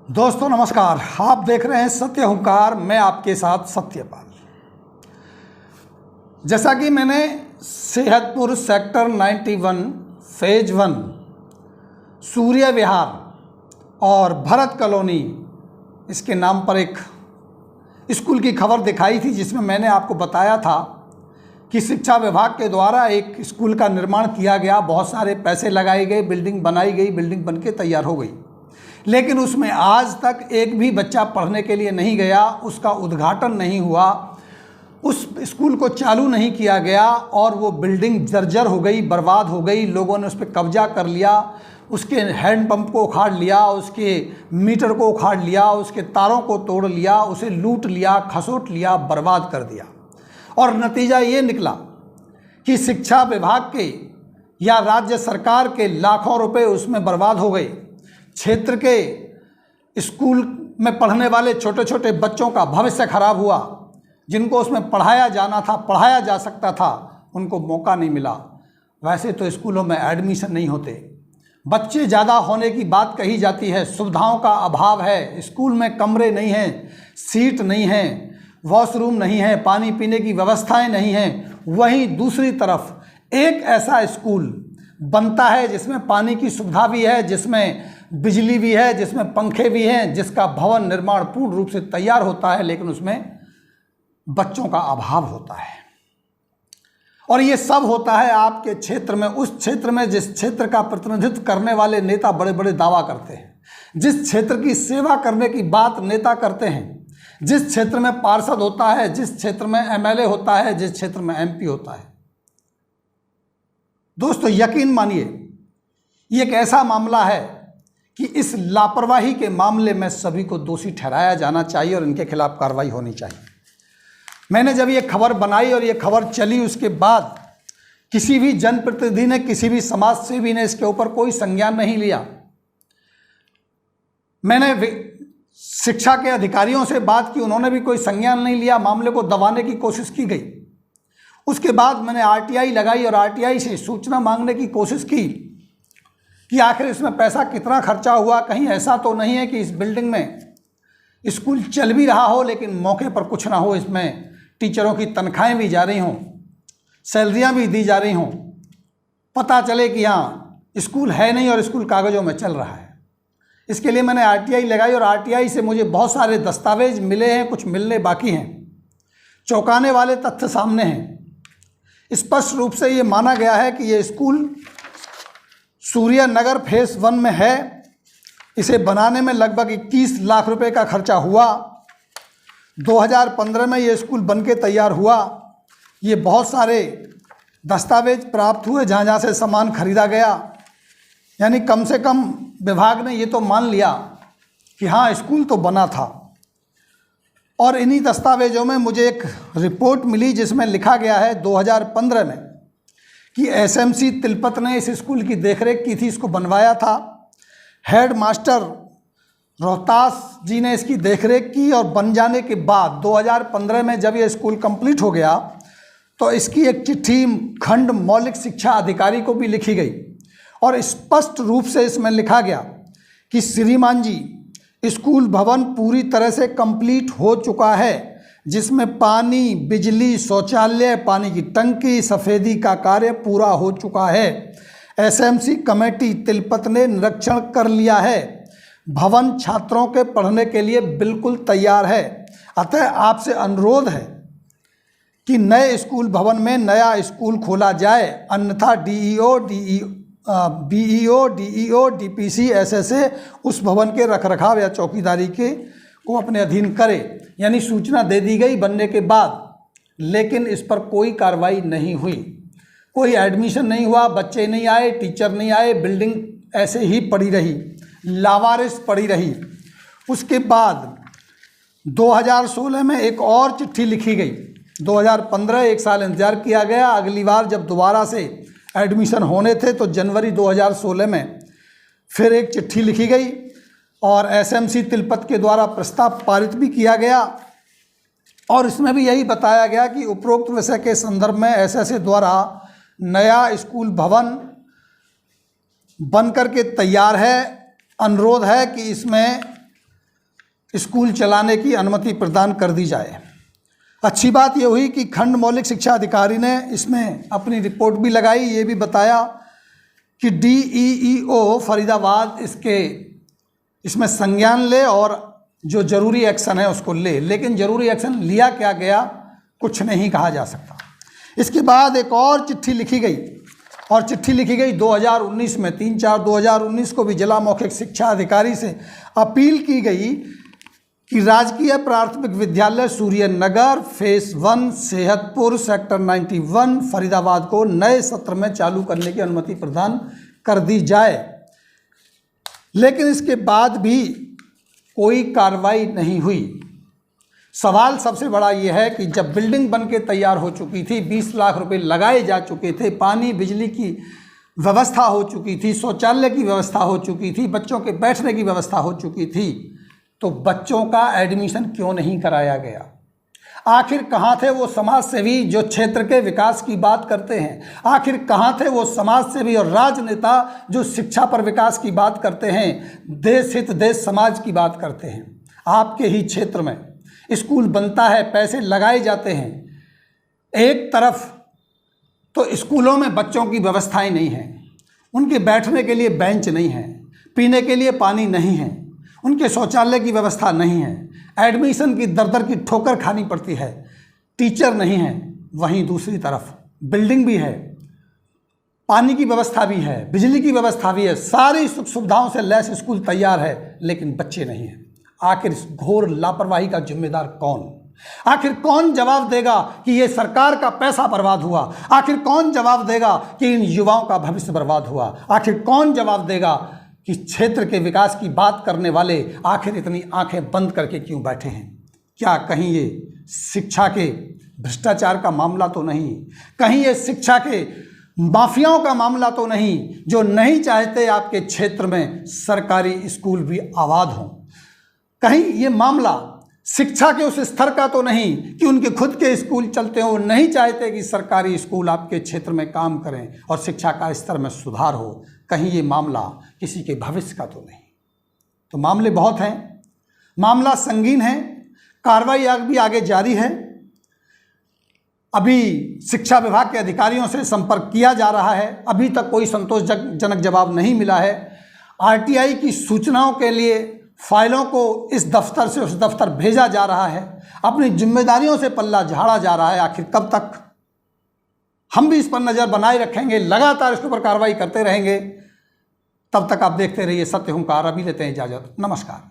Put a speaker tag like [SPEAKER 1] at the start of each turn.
[SPEAKER 1] दोस्तों नमस्कार, आप देख रहे हैं सत्य हुंकार। मैं आपके साथ सत्यपाल। जैसा कि मैंने सेहतपुर सेक्टर 91 फेज 1 सूर्य विहार और भरत कॉलोनी इसके नाम पर एक स्कूल की खबर दिखाई थी, जिसमें मैंने आपको बताया था कि शिक्षा विभाग के द्वारा एक स्कूल का निर्माण किया गया, बहुत सारे पैसे लगाए गए, बिल्डिंग बनाई गई, बिल्डिंग बनके तैयार हो गई, लेकिन उसमें आज तक एक भी बच्चा पढ़ने के लिए नहीं गया, उसका उद्घाटन नहीं हुआ, उस स्कूल को चालू नहीं किया गया और वो बिल्डिंग जर्जर हो गई, बर्बाद हो गई। लोगों ने उस पर कब्जा कर लिया, उसके हैंडपंप को उखाड़ लिया, उसके मीटर को उखाड़ लिया, उसके तारों को तोड़ लिया, उसे लूट लिया, खसोट लिया, बर्बाद कर दिया। और नतीजा ये निकला कि शिक्षा विभाग के या राज्य सरकार के लाखों रुपए उसमें बर्बाद हो गए। क्षेत्र के स्कूल में पढ़ने वाले छोटे छोटे बच्चों का भविष्य खराब हुआ, जिनको उसमें पढ़ाया जाना था, पढ़ाया जा सकता था, उनको मौका नहीं मिला। वैसे तो स्कूलों में एडमिशन नहीं होते, बच्चे ज़्यादा होने की बात कही जाती है, सुविधाओं का अभाव है, स्कूल में कमरे नहीं हैं, सीट नहीं हैं, वॉशरूम नहीं है, पानी पीने की व्यवस्थाएं नहीं हैं। वहीं दूसरी तरफ एक ऐसा स्कूल बनता है जिसमें पानी की सुविधा भी है, जिसमें बिजली भी है, जिसमें पंखे भी हैं, जिसका भवन निर्माण पूर्ण रूप से तैयार होता है, लेकिन उसमें बच्चों का अभाव होता है। और ये सब होता है आपके क्षेत्र में, उस क्षेत्र में जिस क्षेत्र का प्रतिनिधित्व करने वाले नेता बड़े बड़े दावा करते हैं, जिस क्षेत्र की सेवा करने की बात नेता करते हैं, जिस क्षेत्र में पार्षद होता है, जिस क्षेत्र में एमएलए होता है, जिस क्षेत्र में एमपी होता है। दोस्तों यकीन मानिए, ये एक ऐसा मामला है कि इस लापरवाही के मामले में सभी को दोषी ठहराया जाना चाहिए और इनके खिलाफ कार्रवाई होनी चाहिए। मैंने जब ये खबर बनाई और ये खबर चली, उसके बाद किसी भी जनप्रतिनिधि ने, किसी भी समाज सेवी ने इसके ऊपर कोई संज्ञान नहीं लिया। मैंने शिक्षा के अधिकारियों से बात की, उन्होंने भी कोई संज्ञान नहीं लिया, मामले को दबाने की कोशिश की गई। उसके बाद मैंने आरटीआई लगाई और आरटीआई से सूचना मांगने की कोशिश की कि आखिर इसमें पैसा कितना खर्चा हुआ, कहीं ऐसा तो नहीं है कि इस बिल्डिंग में स्कूल चल भी रहा हो लेकिन मौके पर कुछ ना हो, इसमें टीचरों की तनख्वाहें भी जा रही हों, सैलरियां भी दी जा रही हों, पता चले कि हाँ स्कूल है नहीं और स्कूल कागज़ों में चल रहा है। इसके लिए मैंने आरटीआई लगाई और आरटीआई से मुझे बहुत सारे दस्तावेज मिले हैं, कुछ मिलने बाकी हैं। चौंकाने वाले तथ्य सामने हैं। स्पष्ट रूप से ये माना गया है कि ये स्कूल सूर्य नगर फेज 1 में है। इसे बनाने में लगभग 21 लाख रुपए का खर्चा हुआ। 2015 में ये स्कूल बनके तैयार हुआ। ये बहुत सारे दस्तावेज प्राप्त हुए जहाँ जहाँ से सामान खरीदा गया, यानी कम से कम विभाग ने ये तो मान लिया कि हाँ स्कूल तो बना था। और इन्हीं दस्तावेजों में मुझे एक रिपोर्ट मिली जिसमें लिखा गया है 2015 में कि एसएमसी तिलपत ने इस स्कूल की देखरेख की थी, इसको बनवाया था। हेड मास्टर रोहतास जी ने इसकी देखरेख की और बन जाने के बाद 2015 में जब ये स्कूल कंप्लीट हो गया तो इसकी एक चिट्ठी खंड मौलिक शिक्षा अधिकारी को भी लिखी गई और स्पष्ट रूप से इसमें लिखा गया कि श्रीमान जी, स्कूल भवन पूरी तरह से कंप्लीट हो चुका है, जिसमें पानी, बिजली, शौचालय, पानी की टंकी, सफ़ेदी का कार्य पूरा हो चुका है। एसएमसी कमेटी तिलपत ने निरीक्षण कर लिया है। भवन छात्रों के पढ़ने के लिए बिल्कुल तैयार है। अतः आपसे अनुरोध है कि नए स्कूल भवन में नया स्कूल खोला जाए, अन्यथा बीईओ, डीईओ, डीपीसी, एसएसए उस भवन के रखरखाव या चौकीदारी को अपने अधीन करे। यानी सूचना दे दी गई बनने के बाद, लेकिन इस पर कोई कार्रवाई नहीं हुई, कोई एडमिशन नहीं हुआ, बच्चे नहीं आए, टीचर नहीं आए, बिल्डिंग ऐसे ही पड़ी रही, लावारिस पड़ी रही। उसके बाद 2016 में एक और चिट्ठी लिखी गई। 2015 एक साल इंतजार किया गया। अगली बार जब दोबारा से एडमिशन होने थे तो जनवरी 2016 में फिर एक चिट्ठी लिखी गई और एसएमसी तिलपत के द्वारा प्रस्ताव पारित भी किया गया। और इसमें भी यही बताया गया कि उपरोक्त विषय के संदर्भ में एसएसए द्वारा नया स्कूल भवन बनकर के तैयार है। अनुरोध है कि इसमें स्कूल चलाने की अनुमति प्रदान कर दी जाए। अच्छी बात ये हुई कि खंड मौलिक शिक्षा अधिकारी ने इसमें अपनी रिपोर्ट भी लगाई, ये भी बताया कि DEEO फरीदाबाद इसमें संज्ञान ले और जो ज़रूरी एक्शन है उसको ले। लेकिन ज़रूरी एक्शन लिया क्या गया, कुछ नहीं कहा जा सकता। इसके बाद एक और चिट्ठी लिखी गई, और चिट्ठी लिखी गई 2019 में 3/4/2019 को भी जिला मौखिक शिक्षा अधिकारी से अपील की गई कि राजकीय प्राथमिक विद्यालय सूर्य नगर फेज 1 सेहतपुर सेक्टर 91 फरीदाबाद को नए सत्र में चालू करने की अनुमति प्रदान कर दी जाए। लेकिन इसके बाद भी कोई कार्रवाई नहीं हुई। सवाल सबसे बड़ा ये है कि जब बिल्डिंग बन के तैयार हो चुकी थी, 20 लाख रुपए लगाए जा चुके थे, पानी बिजली की व्यवस्था हो चुकी थी, शौचालय की व्यवस्था हो चुकी थी, बच्चों के बैठने की व्यवस्था हो चुकी थी, तो बच्चों का एडमिशन क्यों नहीं कराया गया? आखिर कहाँ थे वो समाज सेवी जो क्षेत्र के विकास की बात करते हैं? आखिर कहाँ थे वो समाज सेवी और राजनेता जो शिक्षा पर विकास की बात करते हैं, देश हित देश समाज की बात करते हैं? आपके ही क्षेत्र में स्कूल बनता है, पैसे लगाए जाते हैं, एक तरफ तो स्कूलों में बच्चों की व्यवस्थाएं नहीं हैं, उनके बैठने के लिए बेंच नहीं है, पीने के लिए पानी नहीं है, उनके शौचालय की व्यवस्था नहीं है, एडमिशन की दर की ठोकर खानी पड़ती है, टीचर नहीं है। वहीं दूसरी तरफ बिल्डिंग भी है, पानी की व्यवस्था भी है, बिजली की व्यवस्था भी है, सारी सुख सुविधाओं से लैस स्कूल तैयार है, लेकिन बच्चे नहीं हैं। आखिर इस घोर लापरवाही का जिम्मेदार कौन? आखिर कौन जवाब देगा कि ये सरकार का पैसा बर्बाद हुआ? आखिर कौन जवाब देगा कि इन युवाओं का भविष्य बर्बाद हुआ? आखिर कौन जवाब देगा कि क्षेत्र के विकास की बात करने वाले आखिर इतनी आंखें बंद करके क्यों बैठे हैं? क्या कहीं ये शिक्षा के भ्रष्टाचार का मामला तो नहीं? कहीं ये शिक्षा के माफियाओं का मामला तो नहीं, जो नहीं चाहते आपके क्षेत्र में सरकारी स्कूल भी आबाद हों? कहीं ये मामला शिक्षा के उस स्तर का तो नहीं कि उनके खुद के स्कूल चलते हो, नहीं चाहते कि सरकारी स्कूल आपके क्षेत्र में काम करें और शिक्षा का स्तर में सुधार हो? कहीं ये मामला किसी के भविष्य का तो नहीं? तो मामले बहुत हैं, मामला संगीन है, कार्रवाई भी आगे जारी है। अभी शिक्षा विभाग के अधिकारियों से संपर्क किया जा रहा है, अभी तक कोई संतोषजनक जवाब नहीं मिला है। RTI की सूचनाओं के लिए फाइलों को इस दफ्तर से उस दफ्तर भेजा जा रहा है, अपनी जिम्मेदारियों से पल्ला झाड़ा जा रहा है। आखिर कब तक? हम भी इस पर नज़र बनाए रखेंगे, लगातार इसके ऊपर कार्रवाई करते रहेंगे। तब तक आप देखते रहिए सत्य हुंकार। अभी लेते हैं इजाज़त, नमस्कार।